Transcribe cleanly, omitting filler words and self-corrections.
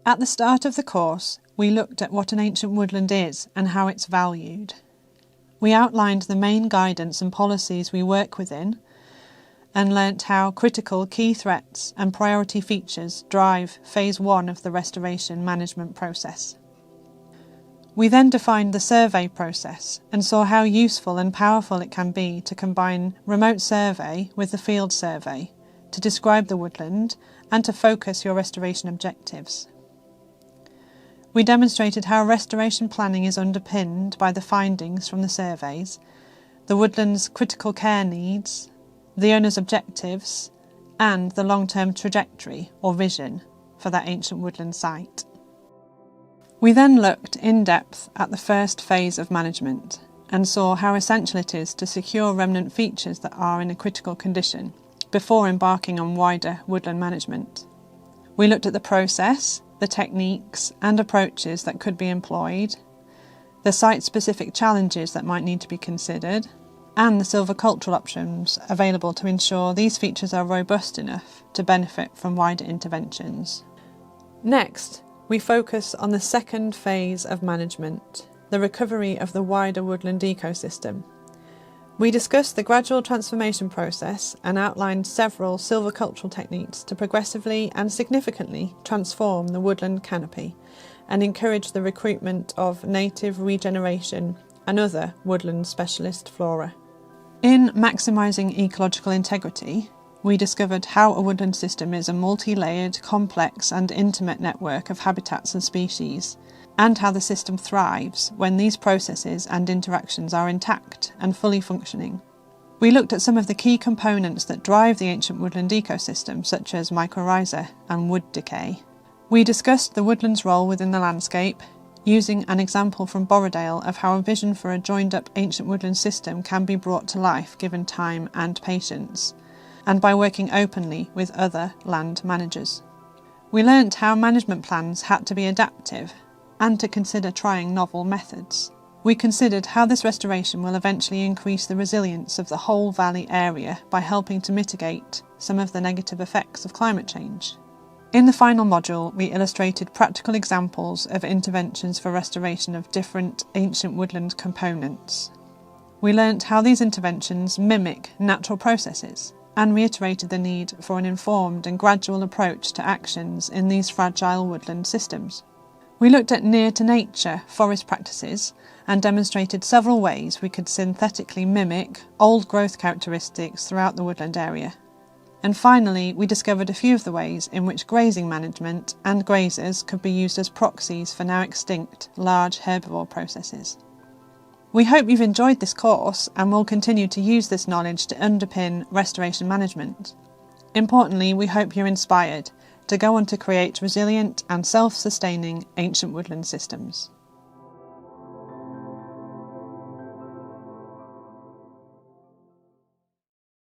At the start of the course, we looked at what an ancient woodland is and how it's valued. We outlined the main guidance and policies we work within and learnt how critical key threats and priority features drive Phase 1 of the restoration management process. We then defined the survey process and saw how useful and powerful it can be to combine remote survey with the field survey to describe the woodland and to focus your restoration objectives. We demonstrated how restoration planning is underpinned by the findings from the surveys, the woodland's critical care needs, the owner's objectives, and the long-term trajectory or vision for that ancient woodland site. We then looked in depth at the first phase of management and saw how essential it is to secure remnant features that are in a critical condition before embarking on wider woodland management. We looked at the process, the techniques and approaches that could be employed, the site-specific challenges that might need to be considered, and the silvicultural options available to ensure these features are robust enough to benefit from wider interventions. Next, we focus on the second phase of management, the recovery of the wider woodland ecosystem. We discussed the gradual transformation process and outlined several silvicultural techniques to progressively and significantly transform the woodland canopy and encourage the recruitment of native regeneration and other woodland specialist flora. In maximising ecological integrity, we discovered how a woodland system is a multi-layered, complex and intimate network of habitats and species, and how the system thrives when these processes and interactions are intact and fully functioning. We looked at some of the key components that drive the ancient woodland ecosystem, such as mycorrhiza and wood decay. We discussed the woodland's role within the landscape, using an example from Borrowdale of how a vision for a joined-up ancient woodland system can be brought to life given time and patience, and by working openly with other land managers. We learnt how management plans had to be adaptive and to consider trying novel methods. We considered how this restoration will eventually increase the resilience of the whole valley area by helping to mitigate some of the negative effects of climate change. In the final module, we illustrated practical examples of interventions for restoration of different ancient woodland components. We learnt how these interventions mimic natural processes and reiterated the need for an informed and gradual approach to actions in these fragile woodland systems. We looked at near-to-nature forest practices and demonstrated several ways we could synthetically mimic old growth characteristics throughout the woodland area. And finally, we discovered a few of the ways in which grazing management and grazers could be used as proxies for now extinct large herbivore processes. We hope you've enjoyed this course and will continue to use this knowledge to underpin restoration management. Importantly, we hope you're inspired to go on to create resilient and self-sustaining ancient woodland systems.